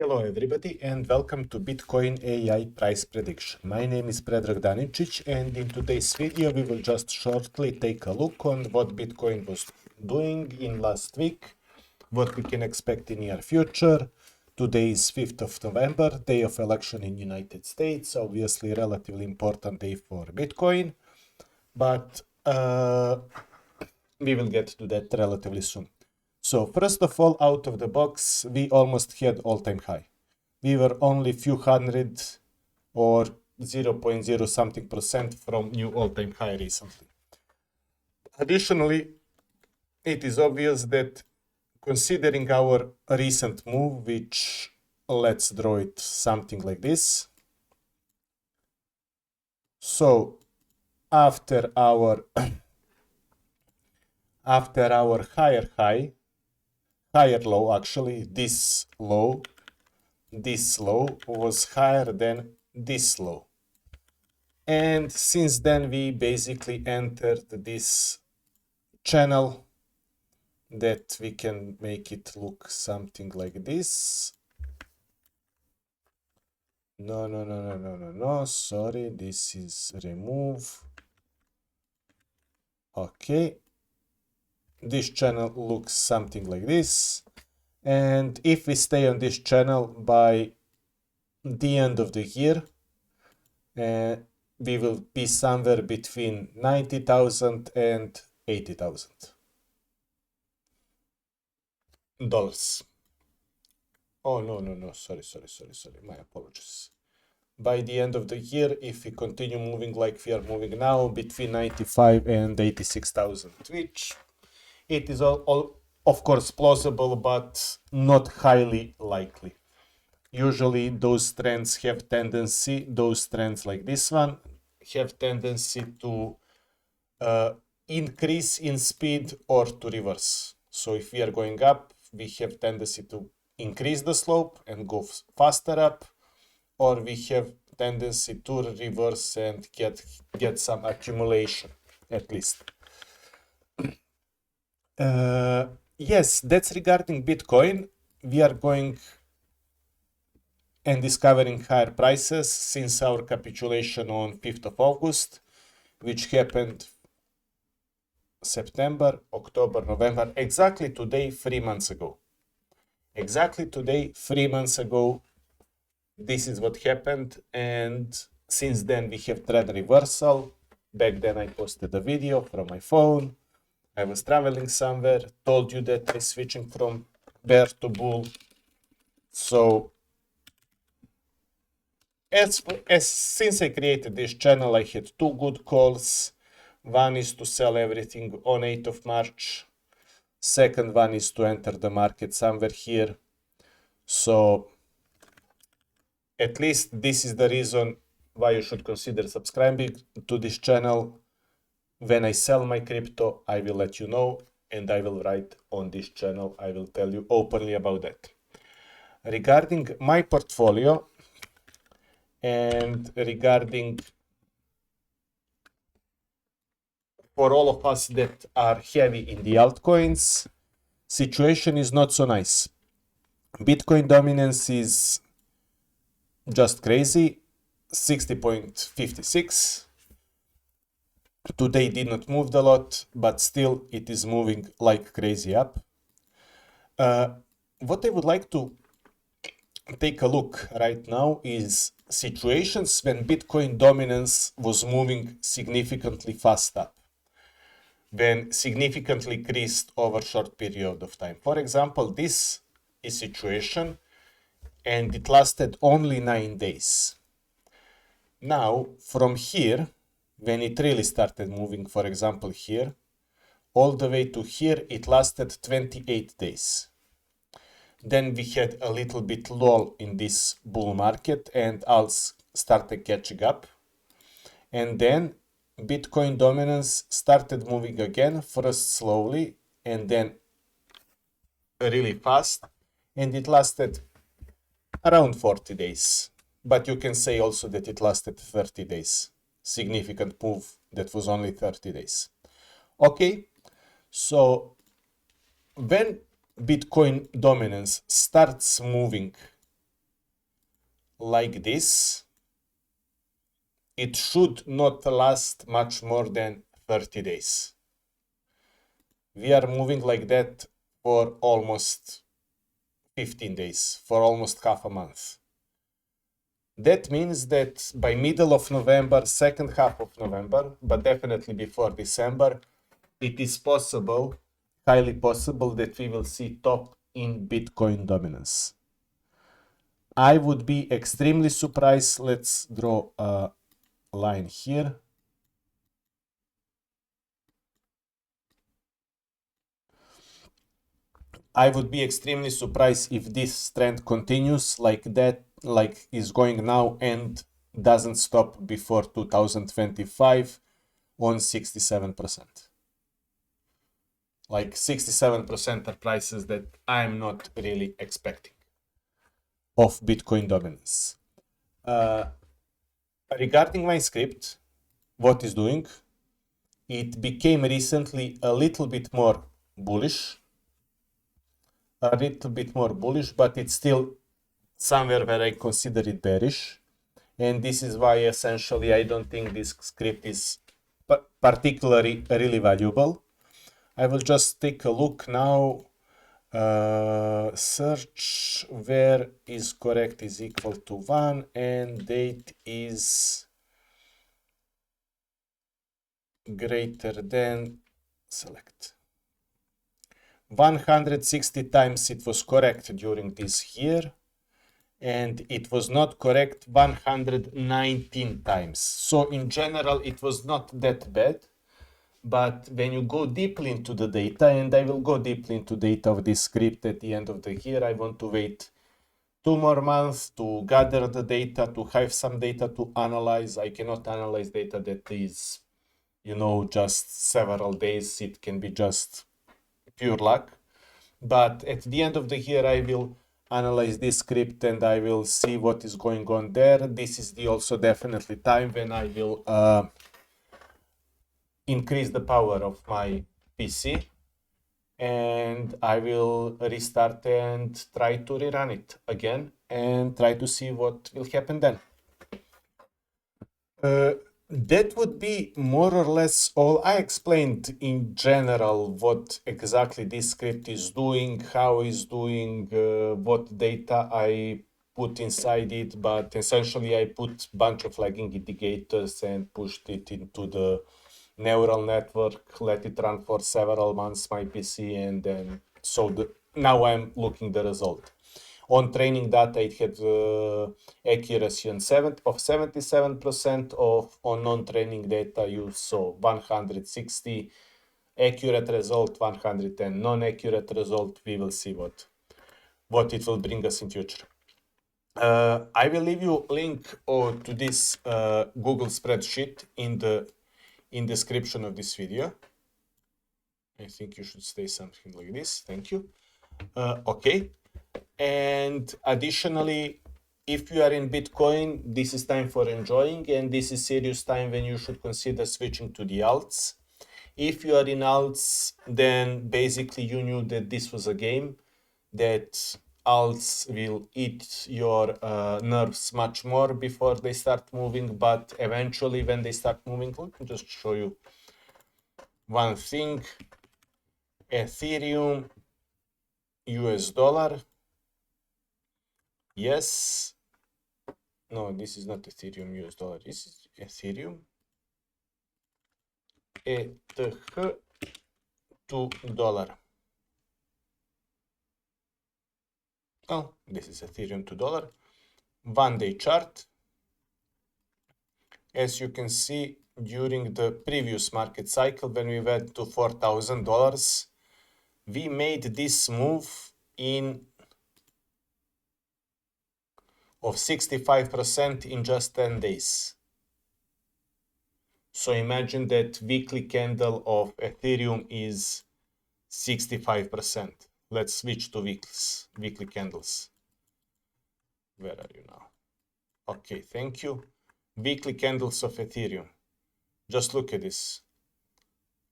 Hello everybody and welcome to Bitcoin AI price prediction. My name is Predrag Daničić and in today's video we will just shortly take a look on what Bitcoin was doing in last week, what we can expect in near future. Today is 5th of November, day of election in United States, obviously relatively important day for Bitcoin, but we will get to that relatively soon. So first of all, out of the box, we almost had all-time high. We were only few hundred or 0.0 something percent from new all-time high recently. Additionally, it is obvious that considering our recent move, which let's draw it something like this. So after our higher low, actually this low was higher than this low, and since then we basically entered this channel that we can make it look something like this. No, sorry, this is remove. Okay, this channel looks something like this, and if we stay on this channel by the end of the year, we will be somewhere between 90,000 and 80,000 dollars. Oh, no, sorry, my apologies. By the end of the year, if we continue moving like we are moving now, between 95 and 86,000, which it is all of course plausible, but not highly likely. Usually those trends like this one, have tendency to increase in speed or to reverse. So if we are going up, we have tendency to increase the slope and go faster up, or we have tendency to reverse and get some accumulation at least. Yes, that's regarding Bitcoin. We are going and discovering higher prices since our capitulation on 5th of August, which happened September, October, November, exactly today, 3 months ago. Exactly today, 3 months ago, this is what happened, and since then we have trend reversal. Back then I posted a video from my phone. I was traveling somewhere, told you that I'm switching from bear to bull. So since I created this channel, I had two good calls. One is to sell everything on 8th of March. Second one is to enter the market somewhere here. So at least this is the reason why you should consider subscribing to this channel. When I sell my crypto, I will let you know, and I will write on this channel. I will tell you openly about that. Regarding my portfolio and regarding for all of us that are heavy in the altcoins, situation is not so nice. Bitcoin dominance is just crazy, 60.56. Today did not move a lot, but still it is moving like crazy up. What I would like to take a look right now is situations when Bitcoin dominance was moving significantly fast up, when significantly increased over short period of time. For example, this is situation and it lasted only 9 days. Now from here, when it really started moving, for example here, all the way to here, it lasted 28 days. Then we had a little bit lull in this bull market and alts started catching up. And then Bitcoin dominance started moving again, first slowly and then really fast. And it lasted around 40 days. But you can say also that it lasted 30 days. Significant move that was only 30 days. Okay, so when Bitcoin dominance starts moving like this, it should not last much more than 30 days. We are moving like that for almost 15 days, for almost half a month. That means that by middle of November, second half of November, but definitely before December, it is possible, highly possible, that we will see top in Bitcoin dominance. I would be extremely surprised. Let's draw a line here. I would be extremely surprised if this trend continues like that, like is going now, and doesn't stop before 2025 on 67%. Like 67% are prices that I'm not really expecting of Bitcoin dominance. Regarding my script, what is doing? It became recently a little bit more bullish, but it's still somewhere where I consider it bearish. And this is why essentially I don't think this script is particularly really valuable. I will just take a look now. Search where is correct is equal to 1 and date is greater than, select. 160 times it was correct during this year, and it was not correct 119 times. So in general, it was not that bad. But when you go deeply into the data, and I will go deeply into data of this script at the end of the year, I want to wait 2 more months to gather the data, to have some data to analyze. I cannot analyze data that is, just several days. It can be just pure luck. But at the end of the year, I will analyze this script and I will see what is going on there. This is also definitely time when I will increase the power of my PC, and I will restart and try to rerun it again and try to see what will happen then. That would be more or less all. I explained in general what exactly this script is doing, how it's doing, what data I put inside it, but essentially I put a bunch of lagging indicators and pushed it into the neural network, let it run for several months my PC, and then now I'm looking the result. On training data, it had accuracy of 77%. On non-training data, you saw 160 accurate result, 110 non-accurate result. We will see what it will bring us in future. I will leave you a link to this Google spreadsheet in the description of this video. I think you should say something like this. Thank you. Okay. And additionally, if you are in Bitcoin, this is time for enjoying, and this is serious time when you should consider switching to the alts. If you are in alts, then basically you knew that this was a game, that alts will eat your nerves much more before they start moving, but eventually when they start moving, let me just show you one thing. Ethereum, US dollar. Yes. No, this is not Ethereum US dollar. This is Ethereum. ETH $2. Oh, this is Ethereum $2. 1 day chart. As you can see, during the previous market cycle, when we went to $4,000, we made this move of 65% in just 10 days. So imagine that weekly candle of Ethereum is 65%. Let's switch to weekly candles. Where are you now? Okay, thank you. Weekly candles of Ethereum. Just look at this.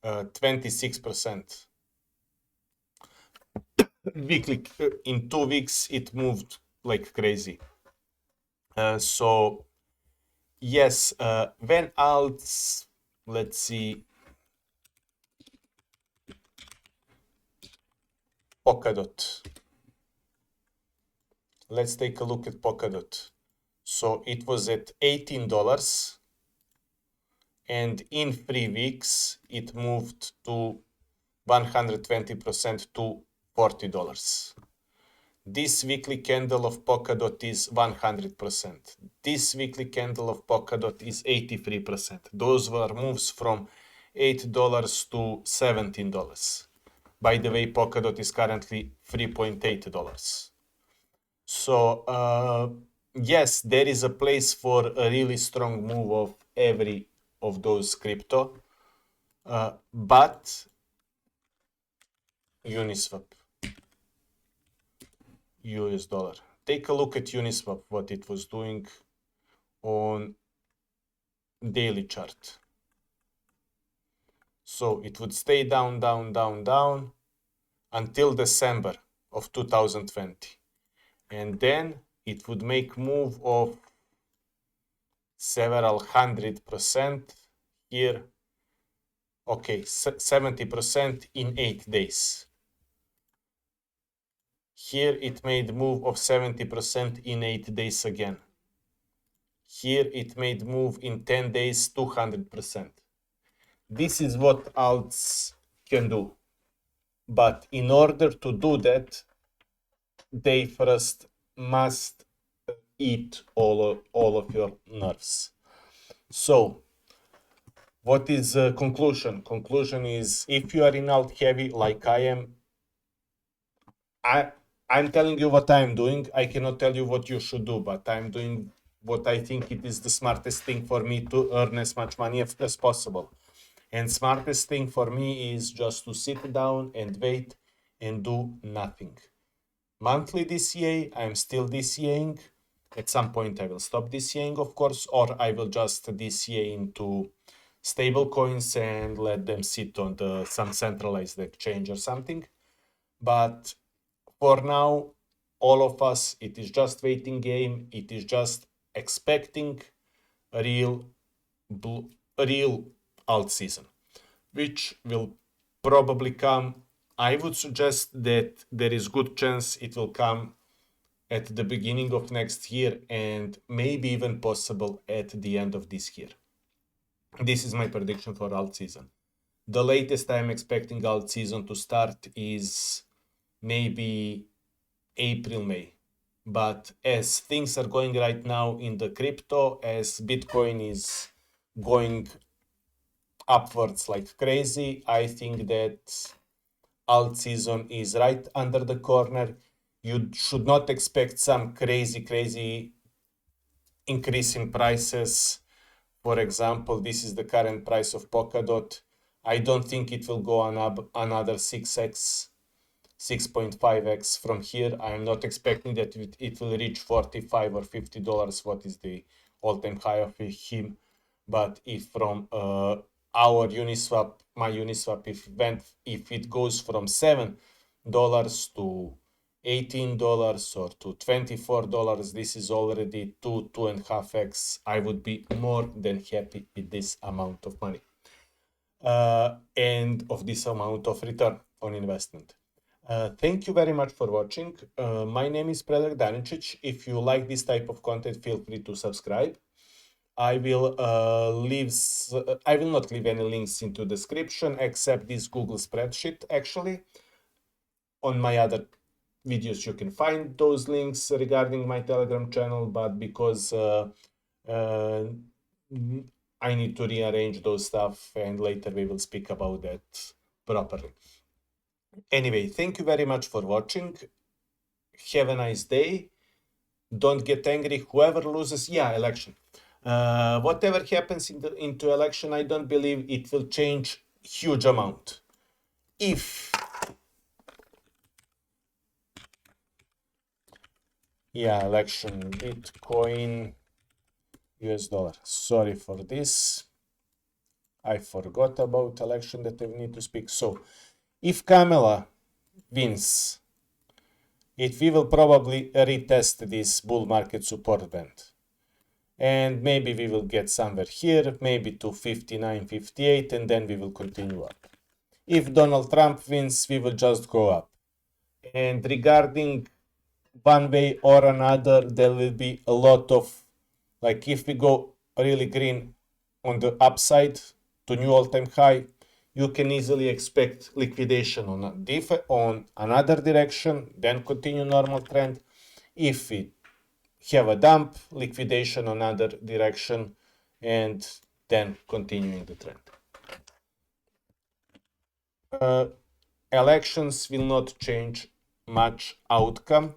26%. Weekly, in 2 weeks, it moved like crazy. So yes, when alts, let's see, Polkadot. Let's take a look at Polkadot. So it was at $18, and in 3 weeks it moved to 120% to $40. This weekly candle of Polkadot is 100%. This weekly candle of Polkadot is 83%. Those were moves from $8 to $17. By the way, Polkadot is currently $3.8. So yes, there is a place for a really strong move of every of those crypto, but Uniswap, US dollar. Take a look at Uniswap, what it was doing on daily chart. So it would stay down, down, down, down until December of 2020. And then it would make move of several 100% here. Okay, 70% in 8 days. Here it made move of 70% in 8 days again. Here it made move in 10 days 200%. This is what alts can do. But in order to do that, they first must eat all of your nerves. So what is conclusion? Conclusion is, if you are in alt heavy like I am, I'm telling you what I'm doing. I cannot tell you what you should do, but I'm doing what I think it is the smartest thing for me to earn as much money as possible. And smartest thing for me is just to sit down and wait and do nothing. Monthly DCA, I'm still DCAing. At some point I will stop DCAing, of course, or I will just DCA into stable coins and let them sit on some centralized exchange or something. But for now, all of us, it is just waiting game. It is just expecting a real alt season, which will probably come. I would suggest that there is good chance it will come at the beginning of next year and maybe even possible at the end of this year. This is my prediction for alt season. The latest I'm expecting alt season to start is maybe April, May. But as things are going right now in the crypto, as Bitcoin is going upwards like crazy, I think that alt season is right under the corner. You should not expect some crazy increase in prices. For example, this is the current price of Polkadot. I don't think it will go on another 6x, 6.5x from here. I'm not expecting that it will reach $45 or $50, what is the all-time high of him. But if from our Uniswap, my Uniswap, if it goes from $7 to $18 or to $24, this is already 2.5x. I would be more than happy with this amount of money and of this amount of return on investment. Thank you very much for watching. My name is Predrag Danicic. If you like this type of content, feel free to subscribe. I will not leave any links into the description except this Google spreadsheet. Actually, on my other videos you can find those links regarding my Telegram channel, but because I need to rearrange those stuff and later we will speak about that properly. Anyway, thank you very much for watching. Have a nice day. Don't get angry. Whoever loses, election. Whatever happens into election, I don't believe it will change huge amount. If election, Bitcoin, US dollar. Sorry for this. I forgot about election that I need to speak. So, if Kamala wins, we will probably retest this bull market support band. and maybe we will get somewhere here, maybe to 59, 58, and then we will continue up. If Donald Trump wins, we will just go up. And regarding one way or another, there will be a lot of, like if we go really green on the upside to new all-time high, you can easily expect liquidation on another direction, then continue normal trend. If we have a dump, liquidation on another direction, and then continuing the trend. Elections will not change much outcome,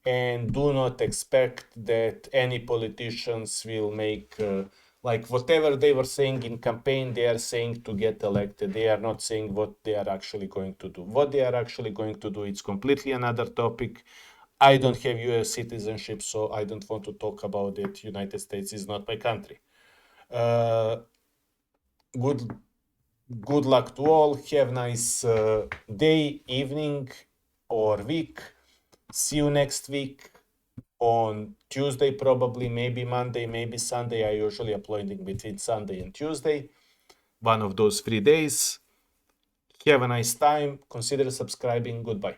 and do not expect that any politicians will make like whatever they were saying in campaign, they are saying to get elected. They are not saying what they are actually going to do. What they are actually going to do, it's completely another topic. I don't have US citizenship, so I don't want to talk about it. United States is not my country. Good luck to all. Have nice day, evening, or week. See you next week on Tuesday, probably, maybe Monday, maybe Sunday. I usually uploading between Sunday and Tuesday, one of those 3 days. Have a nice time. Consider subscribing. Goodbye.